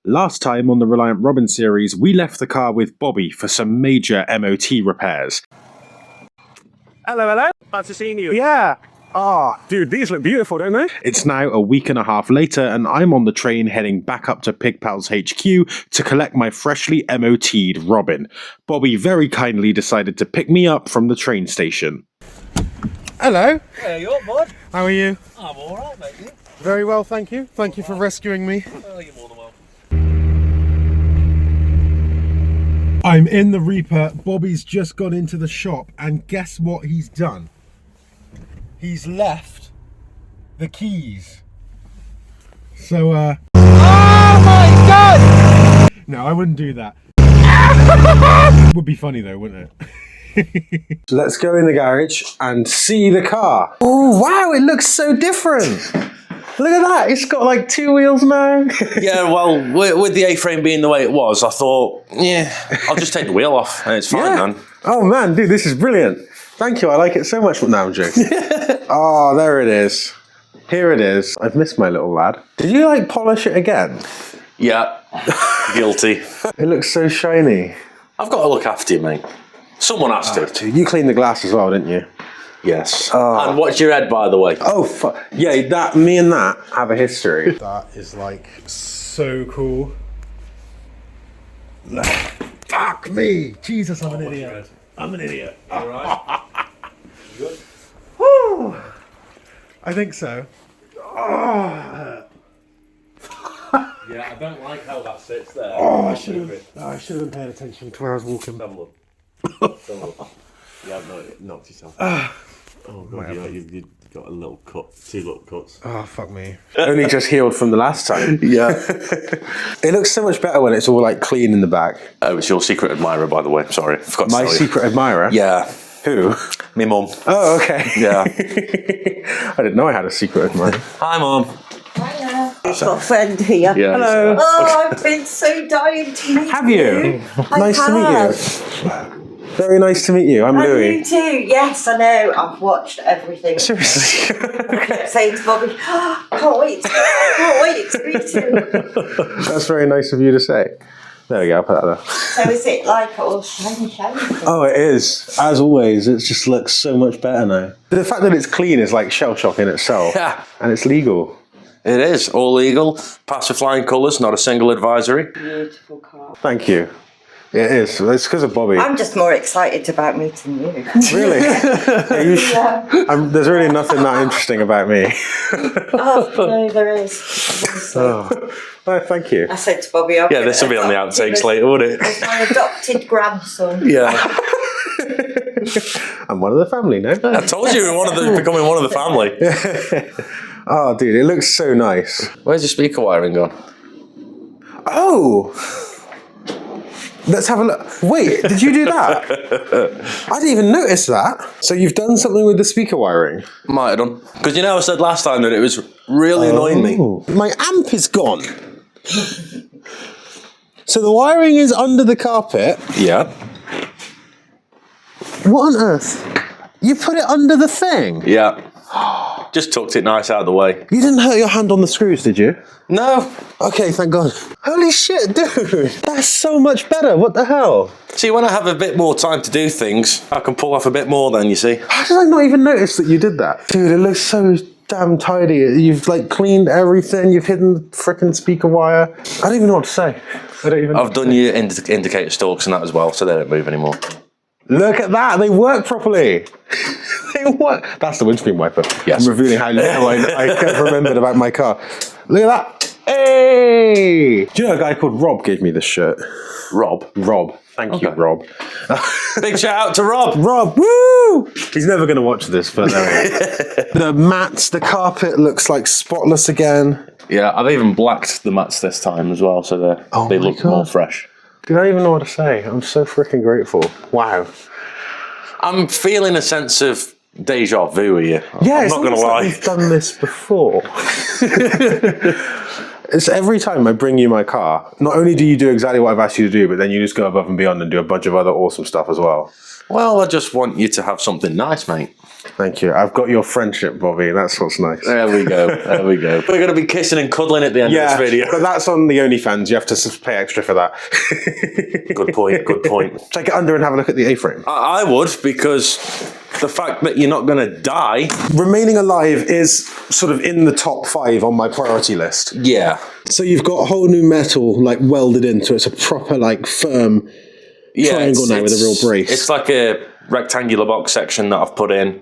Last time on the Reliant Robin series, we left the car with Bobby for some major MOT repairs. Hello. Nice seeing you. Yeah. Dude, these look beautiful, don't they? It's now a week and a half later, and I'm on the train heading back up to Pig Pal's HQ to collect my freshly MOT'd Robin. Bobby very kindly decided to pick me up from the train station. Hello. Hey, you up, bud? How are you? I'm alright, mate. You? Very well, thank you. Thank you for rescuing me. Oh, you're more than welcome. I'm in the Reaper. Bobby's just gone into the shop, and guess what he's done? He's left the keys. So, Oh my God! No, I wouldn't do that. Would be funny though, wouldn't it? Let's go in the garage and see the car. Oh, wow, it looks so different. Look at that, it's got like 2 wheels now. Yeah, well, with the A-frame being the way it was, I thought, yeah, I'll just take the wheel off and it's fine, man. Oh man, dude, this is brilliant. Thank you, I like it so much. Now I'm joking. Oh, there it is. Here it is. I've missed my little lad. Did you like polish it again? Yeah, guilty. It looks so shiny. I've got to look after you, mate. Someone has to. Dude, you cleaned the glass as well, didn't you? Yes. And watch your head, by the way. Oh, yeah, me and that have a history. That is like so cool. Fuck me! Jesus, I'm an idiot. I'm an idiot. Alright. Good? Woo! I think so. Oh. Yeah, I don't like how that sits there. Oh, I should have been paying attention to where I was walking. Have a look. Have a look. Yeah, no, it knocked yourself. Oh God, you've got a little cut, 2 little cuts. Oh, fuck me. Only just healed from the last time. Yeah. It looks so much better when it's all like clean in the back. Oh, it's your secret admirer, by the way. Sorry, I forgot to My tell you. secret admirer? Yeah. Who? Me mum. Oh, okay. Yeah. I didn't know I had a secret admirer. Hi, Mum. Hiya. I've got a friend here. Yeah. Hello. Oh, I've been so dying to meet you. Have you? Nice to meet you. Very nice to meet you. I'm And Louis. you too. Yes, I know. I've watched everything. Seriously. I kept saying to Bobby, oh, can't wait to meet you. That's very nice of you to say. There we go, I'll put that there. So is it like all shiny? Oh, it is. As always, it just looks so much better now. The fact that it's clean is like shell shock in itself. Yeah. And it's legal. It is all legal. Pass with flying colours. Not a single advisory. Beautiful car. Thank you. It is. It's because of Bobby. I'm just more excited about meeting you. Really? Yeah, there's really nothing that interesting about me. Oh, no, there is. Oh, thank you. I said to Bobby, Yeah, this will be on the outtakes later, won't it? As my adopted grandson. Yeah. I'm one of the family now. I told you, becoming one of the family. Oh, dude, it looks so nice. Where's your speaker wiring gone? Oh! Let's have a look. Wait, did you do that? I didn't even notice that. So you've done something with the speaker wiring? Might have done. Because you know I said last time that it was really annoying me. My amp is gone. So the wiring is under the carpet. Yeah. What on earth? You put it under the thing? Yeah. Just tucked it nice out of the way. You didn't hurt your hand on the screws, did you? No. Okay, thank God. Holy shit, dude. That's so much better. What the hell? See, when I have a bit more time to do things, I can pull off a bit more then, you see. How did I not even notice that you did that? Dude, it looks so damn tidy. You've like cleaned everything. You've hidden the frickin' speaker wire. I don't even know what to say. I don't even I've done your indicator stalks and that as well, so they don't move anymore. Look at that. They work properly. They work. That's the windscreen wiper. Yes. I'm revealing how little I remembered about my car. Look at that. Hey! Do you know a guy called Rob gave me this shirt? Rob. Thank you, Rob. Big shout out to Rob. Rob, woo! He's never going to watch this, but there we go. The mats, the carpet looks like spotless again. Yeah, I've even blacked the mats this time as well, so they my look God. more fresh. Dude, I don't even know what to say. I'm so freaking grateful. Wow. I'm feeling a sense of deja vu here. Yeah, I'm it's not going to almost like lie. we've done this before. It's every time I bring you my car, not only do you do exactly what I've asked you to do, but then you just go above and beyond and do a bunch of other awesome stuff as well. Well, I just want you to have something nice, mate. Thank you. I've got your friendship, Bobby. That's what's nice. There we go. There we go. We're going to be kissing and cuddling at the end of this video. but that's on the OnlyFans. You have to pay extra for that. Good point. Good point. Take it under and have a look at the A-frame. I would, because the fact that you're not going to die. Remaining alive is sort of in the top 5 on my priority list. Yeah. So you've got a whole new metal like welded into it. It's a proper like firm triangle now with a real brace. It's like a rectangular box section that I've put in.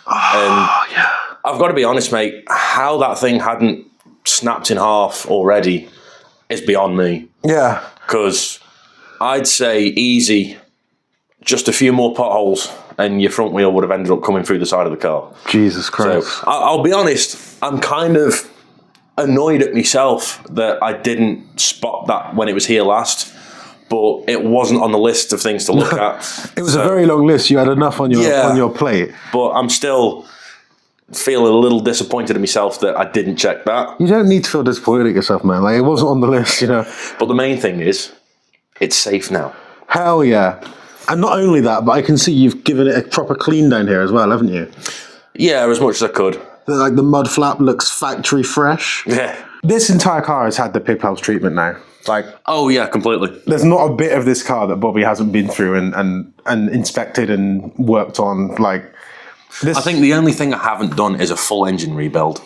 Yeah. I've got to be honest, mate, how that thing hadn't snapped in half already is beyond me. Yeah. Because I'd say easy, just a few more potholes and your front wheel would have ended up coming through the side of the car. Jesus Christ. So I'll be honest, I'm kind of annoyed at myself that I didn't spot that when it was here last. But it wasn't on the list of things to look at. It was a very long list. You had enough on your plate. But I'm still feeling a little disappointed in myself that I didn't check that. You don't need to feel disappointed at yourself, man. Like, it wasn't on the list, you know. But the main thing is, it's safe now. Hell yeah. And not only that, but I can see you've given it a proper clean down here as well, haven't you? Yeah, as much as I could. Like the mud flap looks factory fresh. Yeah. This entire car has had the Pig Pals treatment now. Like, oh yeah, completely. There's not a bit of this car that Bobby hasn't been through and inspected and worked on. Like, this. I think the only thing I haven't done is a full engine rebuild.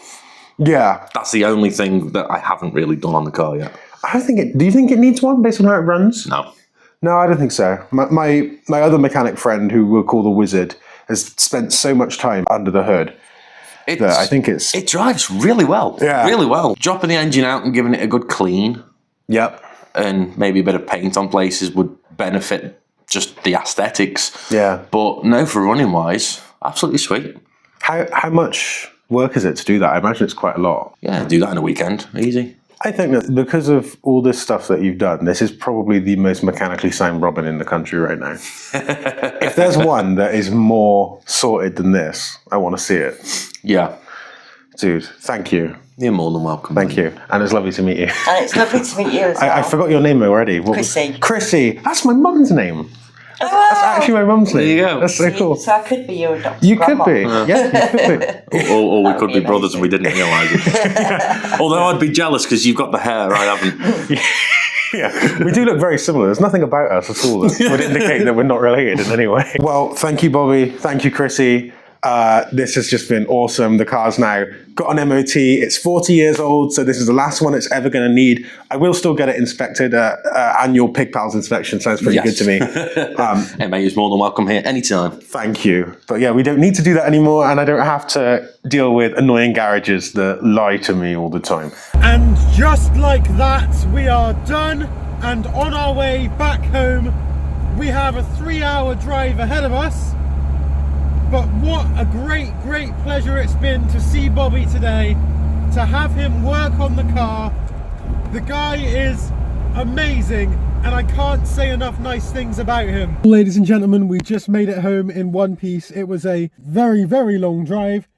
Yeah. That's the only thing that I haven't really done on the car yet. I don't think it. Do you think it needs one based on how it runs? No. No, I don't think so. My other mechanic friend, who we'll call the Wizard, has spent so much time under the hood. I think it drives really well. Yeah. Really well. Dropping the engine out and giving it a good clean. Yep. And maybe a bit of paint on places would benefit just the aesthetics. Yeah. But no, for running wise, absolutely sweet. How much work is it to do that? I imagine it's quite a lot. Yeah, do that in a weekend. Easy. I think that because of all this stuff that you've done, this is probably the most mechanically sound Robin in the country right now. If there's one that is more sorted than this, I want to see it. Yeah. Dude, thank you. You're more than welcome. Thank you. And it's lovely to meet you. And it's lovely to meet you as well. I forgot your name already. Chrissy. Chrissy. That's my mum's name. Oh, That's actually my mum's name. There you go. That's so cool. So I could be your doctor. You could be. Yeah, you could be. Or we could be amazing. brothers and we didn't realise it. Although I'd be jealous because you've got the hair, I haven't. Yeah, we do look very similar. There's nothing about us at all that would indicate that we're not related in any way. Well, thank you, Bobby. Thank you, Chrissy. This has just been awesome. The car's now got an MOT. It's 40 years old, so this is the last one it's ever going to need. I will still get it inspected. Annual Pig Pals inspection sounds pretty good to me. Hey, mate, you're more than welcome here anytime. Thank you. But yeah, we don't need to do that anymore, and I don't have to deal with annoying garages that lie to me all the time. And just like that, we are done and on our way back home. We have a 3-hour drive ahead of us. But what a great pleasure it's been to see Bobby today, to have him work on the car. The guy is amazing, and I can't say enough nice things about him. Ladies and gentlemen, we just made it home in one piece. It was a very long drive,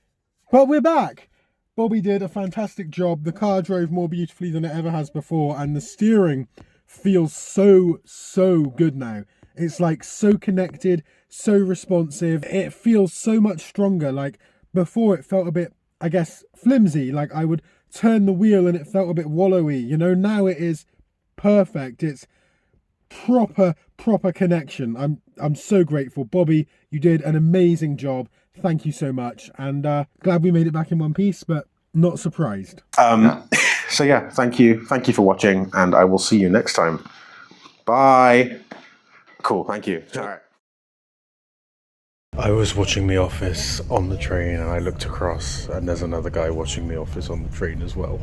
but we're back. Bobby did a fantastic job. The car drove more beautifully than it ever has before, and the steering feels so good now. It's like so connected, so responsive. It feels so much stronger. Like before it felt a bit, I guess, flimsy. Like I would turn the wheel and it felt a bit wallowy. You know, now it is perfect. It's proper connection. I'm so grateful. Bobby, you did an amazing job. Thank you so much. And glad we made it back in one piece, but not surprised. So yeah, thank you for watching, and I will see you next time. Bye. Cool, thank you. All right. I was watching The Office on the train, and I looked across, and there's another guy watching The Office on the train as well.